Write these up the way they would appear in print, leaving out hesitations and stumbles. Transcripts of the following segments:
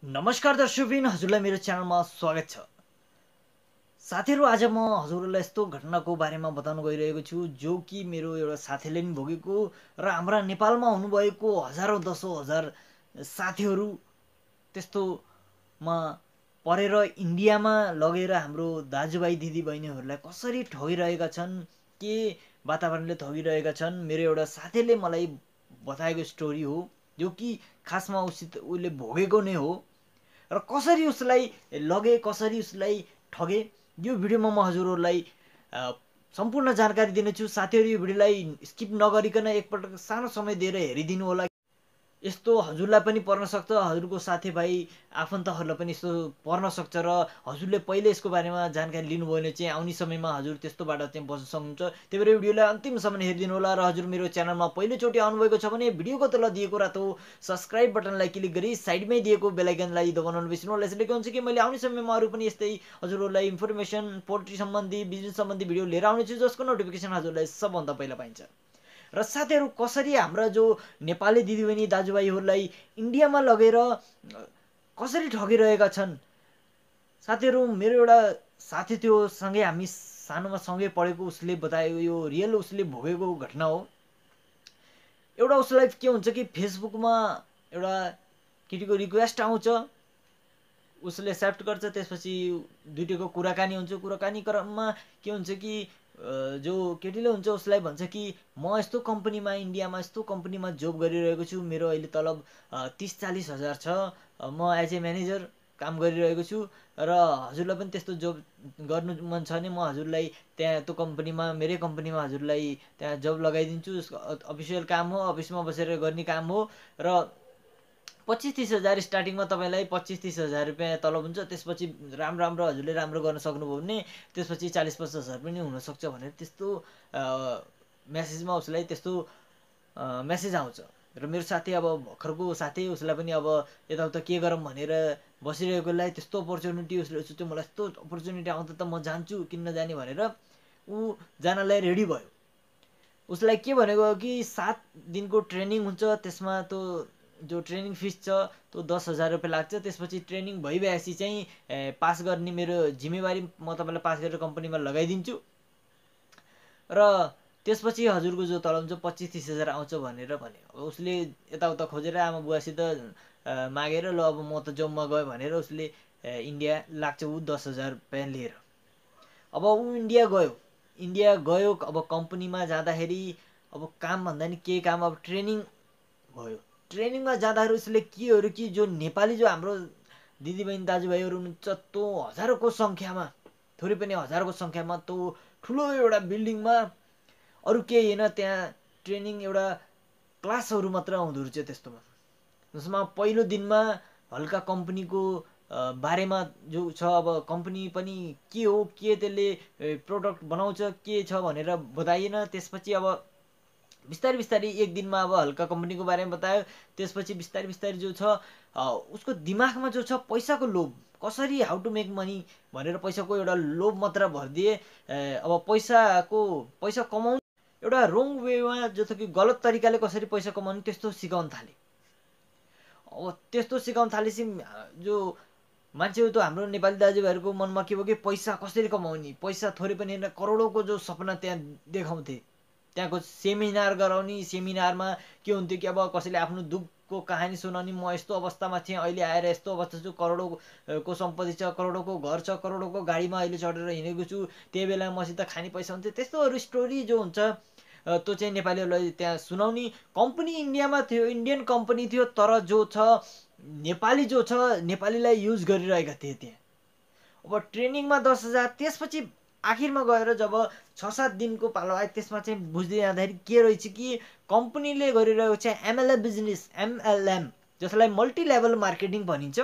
नमस्कार दर्शकबिन, हजुरलाई मेरो च्यानलमा स्वागत छ। साथीहरू, आज म हजुरहरूलाई यस्तो घटनाको बारेमा बताउन गइरहेको छु जो कि मेरो एउटा साथीले नि भोगेको र हाम्रा नेपालमा हुनुभएको हजारौँ दसौँ हजार साथीहरू त्यस्तोमा परेर इन्डियामा लगेर हाम्रो दाजुभाइ दिदीबहिनीहरूलाई कसरी ठगिरहेका छन्, के वातावरणले ठगिरहेका छन्। मेरो एउटा साथीले मलाई बताएको स्टोरी हो जो कि खासमा उसले भोगेको नै हो र कसरी उसलाई लगे, कसरी उसलाई ठगे, यो भिडियोमा म हजुरहरूलाई सम्पूर्ण जानकारी दिनेछु। साथीहरू, यो भिडियोलाई स्किप नगरिकन एकपटक सानो समय दिएर हेरिदिनु होला। यस्तो हजुरलाई पनि पर्न सक्छ, हजुरको साथीभाइ आफन्तहरूलाई पनि यस्तो पर्न सक्छ र हजुरले पहिले यसको बारेमा जानकारी लिनुभयो भने चाहिँ आउने समयमा हजुर त्यस्तोबाट चाहिँ बच्न सक्नुहुन्छ। त्यही भएर भिडियोलाई अन्तिमसम्म हेरिदिनु होला र हजुर मेरो च्यानलमा पहिलोचोटि आउनुभएको छ भने भिडियोको तल दिएको रातो सब्सक्राइब बटनलाई क्लिक गरी साइडमै दिएको बेल आइकनलाई दबाउन नबिर्सनु होला। यसले के हुन्छ कि मैले आउने समयमा अरू पनि यस्तै हजुरहरूलाई इन्फर्मेसन, पोल्ट्री सम्बन्धी, बिजनेस सम्बन्धी भिडियो लिएर आउनेछु जसको नोटिफिकेसन हजुरलाई सबभन्दा पहिला पाइन्छ। र साथीहरू, कसरी हाम्रा जो नेपाली दिदीबहिनी दाजुभाइहरूलाई इन्डियामा लगेर कसरी ठगिरहेका छन्। साथीहरू, मेरो एउटा साथी थियो, सँगै हामी सानोमा सँगै पढेको, उसले बतायो, यो रियल उसले भोगेको घटना हो। एउटा उसलाई के हुन्छ कि फेसबुकमा एउटा केटीको रिक्वेस्ट आउँछ, उसले एक्सेप्ट गर्छ, त्यसपछि दुईटैको कुराकानी हुन्छ। कुराकानी क्रममा के हुन्छ कि जो केटीले हुन्छ उसलाई भन्छ कि म यस्तो कम्पनीमा, इन्डियामा यस्तो कम्पनीमा जब गरिरहेको छु, मेरो अहिले तलब 30-40 हजार छ, म एज ए म्यानेजर काम गरिरहेको छु र हजुरलाई पनि त्यस्तो जब गर्नु मन छ भने म हजुरलाई त्यहाँ त्यो कम्पनीमा, मेरै कम्पनीमा हजुरलाई त्यहाँ जब लगाइदिन्छु। अफिसियल काम हो, अफिसमा बसेर गर्ने काम हो र 25-30 हजार स्टार्टिङमा तपाईँलाई 25-30 हजार रुपियाँ तलब हुन्छ। त्यसपछि राम्रो हजुरले राम्रो गर्न सक्नुभयो भने त्यसपछि 40-50 हजार पनि हुनसक्छ भनेर त्यस्तो मेसेजमा उसलाई त्यस्तो मेसेज आउँछ। र मेरो साथी, अब भर्खरको साथी, उसलाई पनि अब यताउता के गरौँ भनेर बसिरहेकोलाई त्यस्तो अपर्च्युनिटी उसले सोच्यो, मलाई यस्तो अपर्च्युनिटी आउँदा त म जान्छु, किन नजाने भनेर ऊ जानलाई रेडी भयो। उसलाई के भनेको कि 7 दिनको ट्रेनिङ हुन्छ, त्यसमा त्यो जो ट्रेनिङ फिस छ त्यो 10 हजार रुपियाँ लाग्छ। त्यसपछि ट्रेनिङ भइभएपछि चाहिँ पास गर्ने मेरो जिम्मेवारी, म तपाईँलाई पास गरेर कम्पनीमा लगाइदिन्छु र त्यसपछि हजुरको जो तलब हुन्छ 25-30 हजार आउँछ भनेर भन्यो। अब उसले यताउता खोजेर आमा बुवासित मागेर ल अब म त जबमा गएँ भनेर उसले इन्डिया लाग्छ ऊ 10 हजार रुपियाँ लिएर। अब ऊ इन्डिया गयो। अब कम्पनीमा जाँदाखेरि अब काम भन्दा नि के काम, अब ट्रेनिङ भयो। ट्रेनिङमा जाँदाखेरि उसले के कि जो नेपाली, जो हाम्रो दिदीबहिनी दाजुभाइहरू हुनुहुन्छ त्यो हजारौँको सङ्ख्यामा, थोरै पनि हजारको सङ्ख्यामा त्यो ठुलो एउटा बिल्डिङमा, अरू केही होइन, त्यहाँ ट्रेनिङ एउटा क्लासहरू मात्र आउँदो रहेछ त्यस्तोमा। जसमा पहिलो दिनमा हल्का कम्पनीको बारेमा जो छ, अब कम्पनी पनि के हो, के त्यसले प्रोडक्ट बनाउँछ, के छ भनेर बताइएन। त्यसपछि अब बिस्तारै एक दिनमा अब हल्का कम्पनीको बारेमा बतायो। त्यसपछि बिस्तारै जो छ उसको दिमागमा जो छ पैसाको लोभ, कसरी हाउ टु मेक मनी भनेर पैसाको एउटा लोभ मात्र भरिदिए। अब पैसा कमाउनु एउटा रोङ वेमा, जो छ कि गलत तरिकाले कसरी पैसा कमाउनु, त्यस्तो सिकाउन थाले। अब त्यस्तो सिकाउन थालेपछि जो मान्छे हो, त्यो हाम्रो नेपाली दाजुभाइहरूको मनमा के भयो कि पैसा कसरी कमाउने, पैसा थोरै पनि होइन, करोडौँको जो सपना त्यहाँ देखाउँथे। त्यहाँको सेमिनार गराउने, सेमिनारमा के हुन्थ्यो कि अब कसैले आफ्नो दुःखको कहानी सुनाउने, म यस्तो अवस्थामा थिएँ, अहिले आएर यस्तो अवस्था छु, करोडौँको सम्पत्ति छ, करोडौँको घर छ, करोडौँको गाडीमा अहिले चढेर हिँडेको छु, त्यही बेला मसित खाने पैसा हुन्थ्यो। त्यस्तोहरू स्टोरी जो हुन्छ त्यो चाहिँ नेपालीहरूलाई त्यहाँ सुनाउने। कम्पनी इन्डियामा थियो, इन्डियन कम्पनी थियो, तर जो छ नेपाली जो छ, नेपालीलाई युज गरिरहेका थिए त्यहाँ। अब ट्रेनिङमा 10 हजार, त्यसपछि आखिरमा गएर जब 6-7 दिनको पालो आयो, त्यसमा चाहिँ बुझ्दै जाँदाखेरि के रहेछ कि कम्पनीले गरिरहेको चाहिँ एमएलएम बिजनेस, एमएलएम, जसलाई मल्टी लेभल मार्केटिङ भनिन्छ।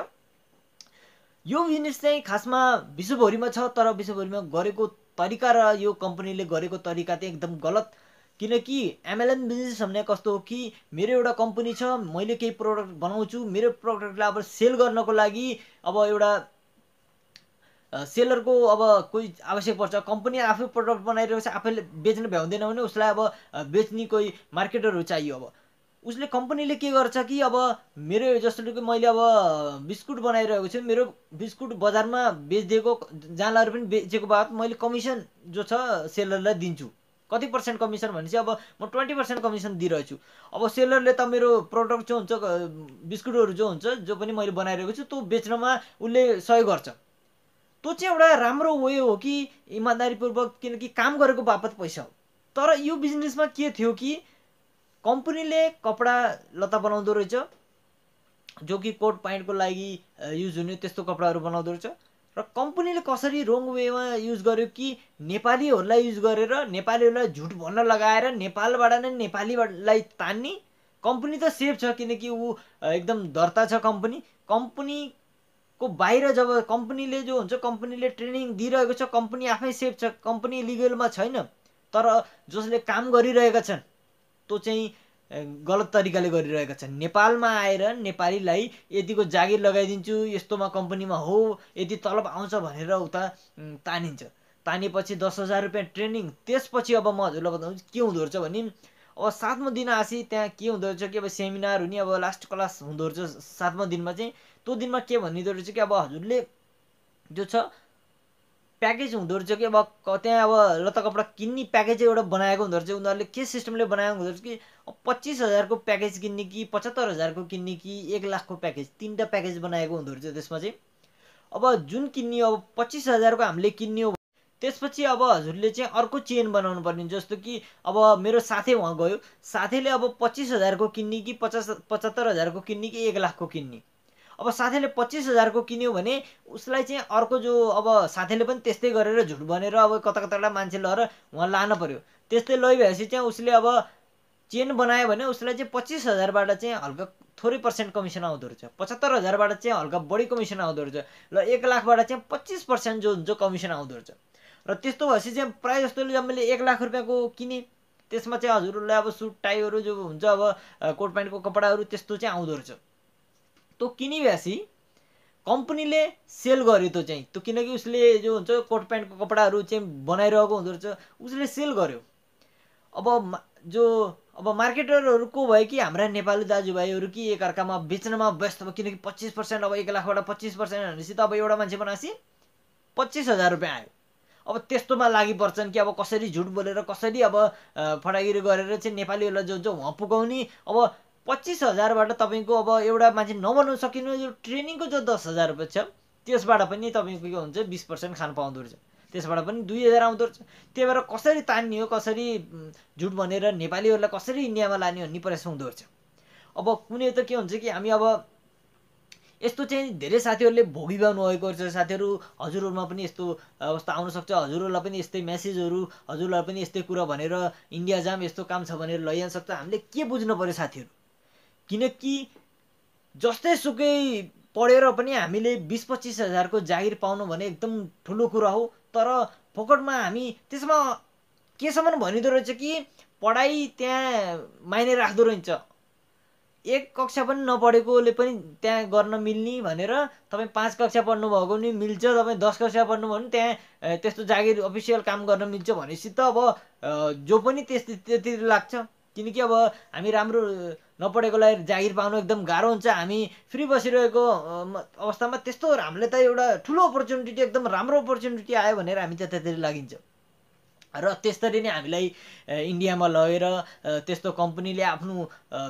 यो बिजनेस चाहिँ खासमा विश्वभरिमा छ, तर विश्वभरिमा गरेको तरिका र यो कम्पनीले गरेको तरिका चाहिँ एकदम गलत। किनकि एमएलएम बिजनेस भन्ने कस्तो हो कि मेरो एउटा कम्पनी छ, मैले केही प्रोडक्ट बनाउँछु, मेरो प्रोडक्टलाई अब सेल गर्नको लागि अब एउटा सेलरको अब कोही आवश्यक पर्छ। कम्पनी आफै प्रोडक्ट बनाइरहेको छ, आफैले बेच्न भ्याउँदैन भने उसलाई अब बेच्ने कोही मार्केटरहरू चाहियो। अब उसले कम्पनीले के गर्छ कि अब मेरो जस्तो कि मैले अब बिस्कुट बनाइरहेको छु, मेरो बिस्कुट बजारमा बेचिदिएको जहाँ लगेर पनि बेचेको बापत मैले कमिसन जो छ सेलरलाई दिन्छु। कति पर्सेन्ट कमिसन भनेपछि अब म 20% कमिसन दिइरहेछु। अब सेलरले त मेरो प्रडक्ट जो हुन्छ बिस्कुटहरू जो हुन्छ जो पनि मैले बनाइरहेको छु त्यो बेच्नमा उसले सहयोग गर्छ। त्यो चाहिँ एउटा राम्रो वे हो कि इमान्दारीपूर्वक, किनकि काम गरेको बापत पैसा हो। तर यो बिजनेसमा के थियो कि कम्पनीले कपडा लत्ता बनाउँदो रहेछ, जो कि कोट प्यान्टको लागि युज हुने त्यस्तो कपडाहरू बनाउँदो रहेछ। र कम्पनीले कसरी रोङ वेमा युज गर्यो कि नेपालीहरूलाई युज गरेर नेपालीहरूलाई झुट भन्न लगाएर नेपालबाट नै नेपालीलाई तान्ने। कम्पनी त सेफ छ किनकि ऊ एकदम दर्ता छ कम्पनीको बाहिर। जब कम्पनीले जो हुन्छ कम्पनीले ट्रेनिङ दिइरहेको छ, कम्पनी आफै सेफ छ, कम्पनी लिगलमा छैन। तर जसले काम गरिरहेका छन् त्यो चाहिँ गलत तरिकाले गरिरहेका छन्। नेपालमा आएर नेपालीलाई यतिको जागिर लगाइदिन्छु, यस्तोमा कम्पनीमा हो, यति तलब आउँछ भनेर उता तानिन्छ। तानेपछि 10,000 रुपियाँ ट्रेनिङ। त्यसपछि अब म हजुरलाई बताउँछु के हुँदो रहेछ भने अब 7औं दिन आसी त्यहाँ के हुँदो रहेछ कि अब सेमिनार हुने, अब लास्ट क्लास हुँदो रहेछ 7औं दिनमा चाहिँ। त्यो दिनमा के भनिँदो रहेछ कि अब हजुरले जो छ प्याकेज हुँदो रहेछ कि अब त्यहाँ अब लत्ता कपडा किन्ने प्याकेज एउटा बनाएको हुँदो रहेछ। उनीहरूले के सिस्टमले बनाएको हुँदो रहेछ कि 25,000 को प्याकेज किन्ने कि 75,000 को किन्ने कि 1 लाख को प्याकेज, 3टा प्याकेज बनाएको हुँदो रहेछ। त्यसमा चाहिँ अब जुन किन्ने अब 25,000 को हामीले किन्ने हो त्यसपछि अब हजुरले चाहिँ अर्को चेन बनाउनु पर्ने। जस्तो कि अब मेरो साथी उहाँ गयो, साथीले अब 25,000 को किन्ने कि 75,000 को किन्ने कि 1 लाख को किन्ने। अब साथीले 25,000 को किन्यो भने उसलाई चाहिँ अर्को जो अब साथीले पनि त्यस्तै गरेर झुट भनेर अब कता कताबाट मान्छे लगेर उहाँ लान पर्यो। त्यस्तै लैभएपछि चाहिँ उसले अब चेन बनायो भने उसलाई चाहिँ 25,000बाट चाहिँ हल्का थोरै पर्सेन्ट कमिसन आउँदो रहेछ, 75,000बाट चाहिँ हल्का बढी कमिसन आउँदो रहेछ, ल 1 लाखबाट चाहिँ 25% जो हुन्छ कमिसन आउँदो रहेछ। र त्यस्तो भएपछि चाहिँ प्रायः जस्तोले जब मैले 1 लाख रुपियाँको किनेँ त्यसमा चाहिँ हजुरहरूलाई अब सुट टाईहरू जो हुन्छ अब कोट प्यान्टको कपडाहरू त्यस्तो चाहिँ आउँदो रहेछ। त्यो किनिभएपछि कम्पनीले सेल गर्यो त्यो चाहिँ, त्यो किनकि उसले जो हुन्छ कोट प्यान्टको कपडाहरू चाहिँ बनाइरहेको हुँदो रहेछ, उसले सेल गर्यो। अब मार्केटरहरू को भयो कि हाम्रा नेपाली दाजुभाइहरू कि एकअर्कामा बेच्नमा व्यस्त भयो। किनकि 25% अब 1 लाखबाट 25% भनेपछि त अब एउटा मान्छे बनाएपछि 25,000 रुपियाँ आयो। अब त्यस्तोमा लागि पर्छन् कि अब कसरी झुट बोलेर कसरी अब फटागिरी गरेर चाहिँ नेपालीहरूलाई जो हुन्छ उहाँ पुगाउने। अब 25,000बाट तपाईँको अब एउटा मान्छे नबनाउन सकिनु यो ट्रेनिङको जो 10,000 रुपियाँ छ त्यसबाट पनि तपाईँको के हुन्छ 20% खान पाउँदो रहेछ, त्यसबाट पनि 2,000 आउँदो रहेछ। त्यही भएर कसरी तान्ने हो, कसरी झुट भनेर नेपालीहरूलाई कसरी इन्डियामा लाने भन्ने प्रयास हुँदो रहेछ। अब कुनै त के हुन्छ कि हामी अब यस्तो चाहिँ धेरै साथीहरूले भोगिरहनु भएको रहेछ। साथीहरू हजुरहरूमा पनि यस्तो अवस्था आउन सक्छ, हजुरहरूलाई पनि यस्तै मेसेजहरू हजुरलाई पनि यस्तै कुरा भनेर इन्डिया जाम यस्तो काम छ भनेर लैजान सक्छ। हामीले के बुझ्नु पर्यो साथीहरू, किनकि जस्तै सुकै पढेर पनि हामीले 20-25,000 को जागिर पाउनु भने एकदम ठुलो कुरा हो। तर फोकटमा हामी त्यसमा केसम्म भनिदो रहेछ कि पढाइ त्यहाँ मायने राख्दो रहेछ। 1 कक्षा पनि नपढेकोले पनि त्यहाँ गर्न मिल्ने भनेर तपाईँ 5 कक्षा पढ्नुभएको पनि मिल्छ, तपाईँ 10 कक्षा पढ्नुभयो भने त्यहाँ त्यस्तो जागिर अफिसियल काम गर्न मिल्छ भनेपछि त अब जो पनि त्यति लाग्छ। किनकि अब हामी राम्रो नपढेकोलाई जागिर पाउनु एकदम गाह्रो हुन्छ। हामी फ्री बसिरहेको अवस्थामा त्यस्तो हामीले त एउटा ठुलो अपर्च्युनिटी एकदम राम्रो अपर्च्युनिटी आयो भनेर हामी त्यतातिर लागिन्छ। र त्यसरी नै हामीलाई इन्डियामा लगेर त्यस्तो कम्पनीले आफ्नो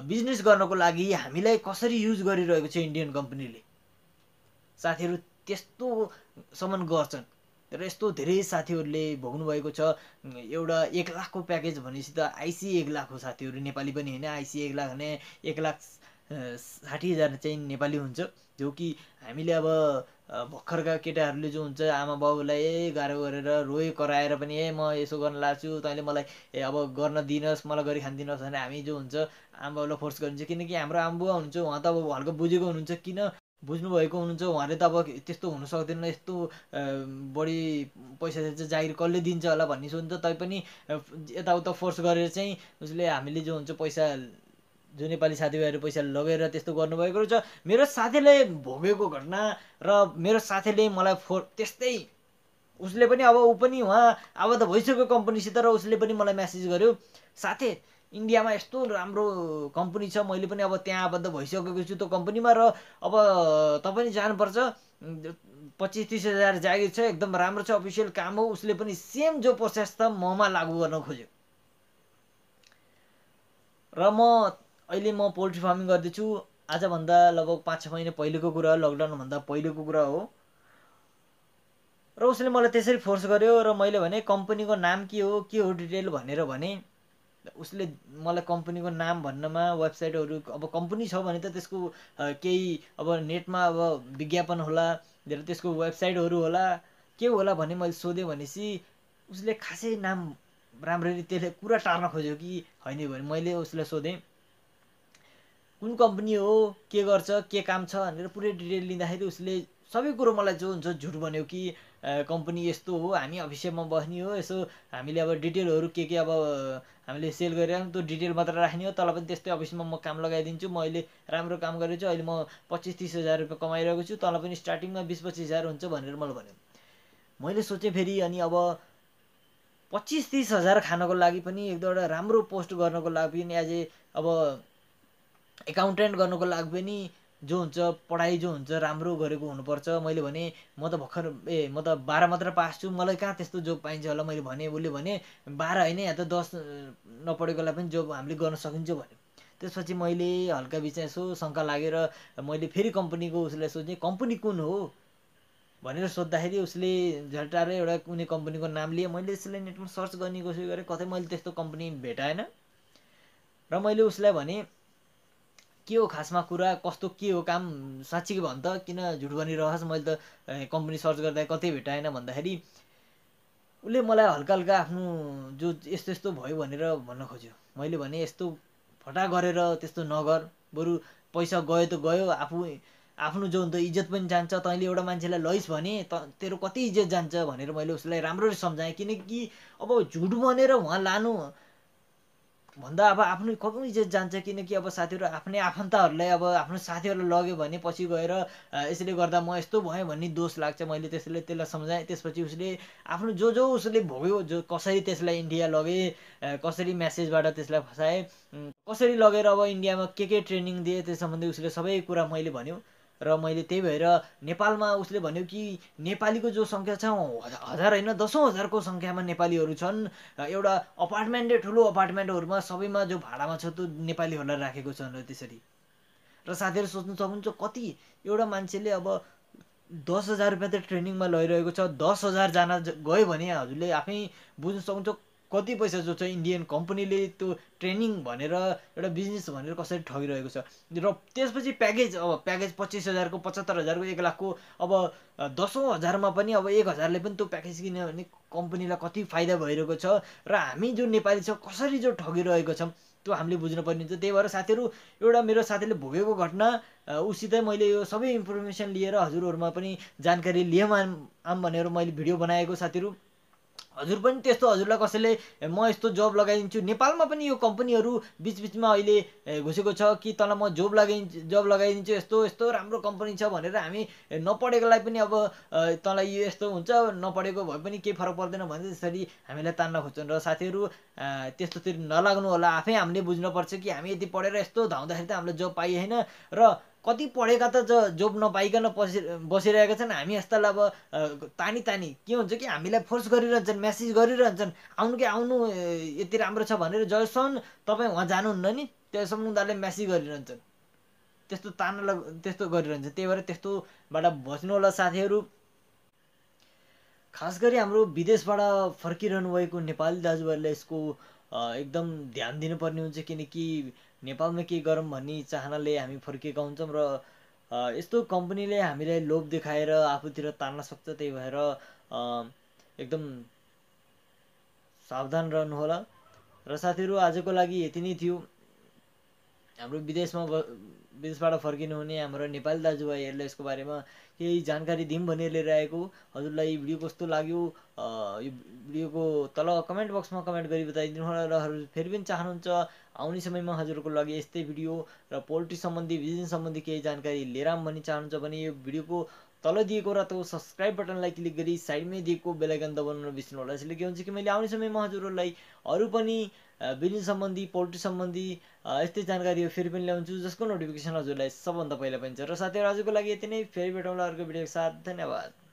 बिजनेस गर्नको लागि हामीलाई कसरी युज गरिरहेको छ इन्डियन कम्पनीले। साथीहरू त्यस्तोसम्म गर्छन् र यस्तो धेरै साथीहरूले भोग्नु भएको छ। एउटा 1 लाखको प्याकेज भनेपछि त आइसी 1 लाख हो साथीहरू, नेपाली पनि होइन। आइसी 1 लाख भने 1,60,000 चाहिँ नेपाली हुन्छ, जो कि हामीले अब भर्खरका केटाहरूले जो हुन्छ आमा बाउलाई गाह्रो गरेर रोए कराएर पनि म यसो गर्न लाग्छु तैँले मलाई अब गर्न दिनुहोस्, मलाई गरी खान दिनुहोस् भने हामी जो हुन्छ आमा बाउलाई फोर्स गरिन्छ। किनकि हाम्रो आमा बुवा हुनुहुन्छ उहाँ त अब हल्का बुझेको हुनुहुन्छ, किन बुझ्नुभएको हुनुहुन्छ उहाँले त अब त्यस्तो हुन सक्दैन, यस्तो बढी पैसा चाहिँ जागिर कसले दिन्छ होला भन्ने सोच्छ। तैपनि यताउता फोर्स गरेर चाहिँ उसले हामीले जो हुन्छ पैसा जो नेपाली साथीभाइहरू पैसा लगेर त्यस्तो गर्नुभएको रहेछ। मेरो साथीले भोगेको घटना र मेरो साथीले मलाई त्यस्तै उसले पनि अब ऊ पनि उहाँ अब त भइसक्यो कम्पनीसित र उसले पनि मलाई मेसेज गर्यो, साथी इन्डियामा यस्तो राम्रो कम्पनी छ, मैले पनि अब त्यहाँ आबद्ध भइसकेको छु त्यो कम्पनीमा, र अब तपाईँ जानुपर्छ, 25-30 हजार जागिर छ, एकदम राम्रो छ, अफिसियल काम हो। उसले पनि सेम जो प्रोसेस त ममा लागू गर्न खोज्यो। र अहिले म पोल्ट्री फार्मिङ गर्दैछु। आजभन्दा लगभग 5-6 महिना पहिलेको कुरा हो, लकडाउनभन्दा पहिलेको कुरा हो। र उसले मलाई त्यसरी फोर्स गर्यो, र मैले भने कम्पनीको नाम के हो डिटेल भनेर भने। उसले मलाई कम्पनीको नाम भन्नमा वेबसाइटहरू, अब कम्पनी छ भने त त्यसको केही अब नेटमा अब विज्ञापन होला, त्यसको वेबसाइटहरू होला, के होला भने मैले सोधेँ भनेपछि उसले खासै नाम राम्ररी त्यसले कुरा टार्न खोज्यो कि होइन भने मैले उसलाई सोधेँ कुन कम्पनी हो, के गर्छ, के काम छ भनेर पुरै डिटेल लिँदाखेरि उसले सबै कुरो मलाई जो हुन्छ झुट भन्यो कि कम्पनी यस्तो हो, हामी अफिसियलमा बस्ने हो, यसो हामीले अब डिटेलहरू के अब हामीले सेल गरेर त्यो डिटेल मात्र राख्ने हो, तल पनि त्यस्तै अफिसमा म काम लगाइदिन्छु, म अहिले राम्रो काम गरेको छु, अहिले म 25-30 हजार रुपियाँ कमाइरहेको छु, तल पनि स्टार्टिङमा 20-25 हजार हुन्छ भनेर मलाई भन्यो। मैले सोचेँ फेरि, अनि अब 25-30 हजार खानको लागि पनि एकदुईवटा राम्रो पोस्ट गर्नको लागि पनि एज ए अब एकाउन्टेन्ट गर्नको लागि पनि जो हुन्छ पढाइ जो हुन्छ राम्रो गरेको हुनुपर्छ। मैले भने म त भर्खर म त 12 मात्र पास छु, मलाई कहाँ त्यस्तो जब पाइन्छ होला। मैले भने उसले भने 12 होइन, या त 10 नपढेकोलाई पनि जब हामीले गर्न सकिन्छ भन्यो। त्यसपछि मैले हल्का बिच यसो शङ्का लागेर मैले फेरि कम्पनीको उसलाई सोधेँ कम्पनी कुन हो भनेर सोद्धाखेरि उसले झट्टाएर एउटा कुनै कम्पनीको नाम लिए। मैले यसलाई नेटमा सर्च गर्ने कोसिस गरेँ, कतै मैले त्यस्तो कम्पनी भेटाएन। र मैले उसलाई भने के हो खासमा कुरा, कस्तो के हो काम, साँच्चीकै भन् त, किन झुट भनिरहस्, मैले त कम्पनी सर्च गर्दा कतै भेटाएन भन्दाखेरि उसले मलाई हल्का हल्का आफ्नो जो यस्तो यस्तो भयो भनेर भन्न खोज्यो। मैले भने यस्तो फटा गरेर त्यस्तो नगर, बरु पैसा गयो त गयो, आफ्नो जो हुन्छ इज्जत पनि जान्छ। तैँले एउटा मान्छेलाई लैस भने तेरो कति इज्जत जान्छ भनेर मैले उसलाई राम्ररी सम्झाएँ। किनकि अब झुट भनेर उहाँ लानु भन्दा अब आफ्नो कति इज्जत जान्छ। किनकि अब साथीहरू आफ्नै आफन्तहरूलाई अब आफ्नो साथीहरूलाई लग्यो भने पछि गएर यसले गर्दा म यस्तो भएँ भन्ने दोष लाग्छ। मैले त्यसलाई सम्झाएँ। त्यसपछि उसले आफ्नो जो उसले भोग्यो, जो कसरी त्यसलाई इन्डिया लगे, कसरी म्यासेजबाट त्यसलाई फसाएँ, कसरी लगेर अब इन्डियामा के ट्रेनिङ दिए, त्यस सम्बन्धी उसले सबै कुरा मैले भन्यो। र मैले त्यही भएर नेपालमा उसले भन्यो कि नेपालीको जो सङ्ख्या छ हजार होइन 10,000 हजारको सङ्ख्यामा नेपालीहरू छन्। एउटा अपार्टमेन्टै ठुलो अपार्टमेन्टहरूमा सबैमा जो भाडामा छ त्यो नेपालीहरूलाई राखेको छ र त्यसरी। र साथीहरू सोच्नु सक्नुहुन्छ कति एउटा मान्छेले अब 10,000 रुपियाँ त ट्रेनिङमा लैरहेको छ, 10,000जना गयो भने हजुरले आफै बुझ्नु सक्नुहुन्छ कति पैसा जो छ इन्डियन कम्पनीले त्यो ट्रेनिङ भनेर एउटा बिजनेस भनेर कसरी ठगिरहेको छ। र त्यसपछि प्याकेज 25 हजारको, 75 हजारको, 1 लाखको, अब 10,000 हजारमा पनि अब 1 हजारले पनि त्यो प्याकेज किन्यो भने कम्पनीलाई कति फाइदा भइरहेको छ। र हामी जो नेपाली छ कसरी जो ठगिरहेको छौँ त्यो हामीले बुझ्नुपर्ने हुन्छ। त्यही भएर साथीहरू एउटा मेरो साथीले भोगेको घटना उसित मैले यो सबै इन्फर्मेसन लिएर हजुरहरूमा पनि जानकारी लिएँ भनेर मैले भिडियो बनाएको। साथीहरू हजुर पनि त्यस्तो हजुरलाई कसैले म यस्तो जब लगाइदिन्छु, नेपालमा पनि यो कम्पनीहरू बिचबिचमा अहिले घुसेको छ कि तँलाई म जब लगाइदिन्छु, यस्तो यस्तो राम्रो कम्पनी छ भनेर हामी नपढेकोलाई पनि अब तँलाई यो यस्तो हुन्छ, नपढेको भए पनि केही फरक पर्दैन भने त्यसरी हामीलाई तान्न खोज्छन्। र साथीहरू त्यस्तोतिर नलाग्नु होला। आफै हामीले बुझ्नुपर्छ कि हामी यति पढेर यस्तो धाउँदाखेरि त हामीलाई जब पाइएन, र कति पढेका त जब नपाइकन बसिरहेका छन्। हामी यस्तालाई अब तानी के हुन्छ कि हामीलाई फोर्स गरिरहन्छन्, म्यासेज गरिरहन्छन्, आउनु कि आउनु, यति राम्रो छ भनेर। जबसम्म तपाईँ उहाँ जानुहुन्न नि त्यसम्म उनीहरूले म्यासेज गरिरहन्छन्, त्यस्तो गरिरहन्छ। त्यही भएर त्यस्तोबाट बस्नु होला साथीहरू। खास गरी हाम्रो विदेशबाट फर्किरहनु भएको नेपाली दाजुभाइहरूले यसको एकदम ध्यान दिनुपर्ने हुन्छ। किनकि नेपालमा केही गरौँ भन्ने चाहनाले हामी फर्किएका हुन्छौँ, र यस्तो कम्पनीले हामीलाई लोभ देखाएर आफूतिर तान्न सक्छ। त्यही भएर एकदम सावधान रहनुहोला। र साथीहरू आजको लागि यति नै थियो। हाम्रो विदेशमा विदेशबाट फर्किनु हुने हाम्रो नेपाली दाजुभाइहरूलाई यसको बारेमा केही जानकारी दिउँ भनेर लिएर आएको। हजुरलाई भिडियो कस्तो लाग्यो यो भिडियोको तल कमेन्ट बक्समा कमेन्ट गरी बताइदिनु होला। र हजुर फेरि पनि चाहनुहुन्छ आउने समयमा हजुरको लागि यस्तै भिडियो र पोल्ट्री सम्बन्धी बिजनेस सम्बन्धी केही जानकारी लिएर आऊँ भनी चाहनुहुन्छ भने यो भिडियोको तल दिएको रातो सब्सक्राइब बटनलाई क्लिक गरी साइडमै दिएको बेल आइकन दबाउन नबिर्सनु होला। यसले के हुन्छ कि मैले आउने समयमा हजुरहरूलाई अरू पनि बिजनेस सम्बन्धी पोल्ट्री सम्बन्धी यस्तै जानकारी फेरि पनि ल्याउँछु जसको नोटिफिकेसन हजुरलाई सबभन्दा पहिला पाइन्छ। र साथीहरू आजको लागि यति नै, फेरि भेटौँला अर्को भिडियोको साथ। धन्यवाद।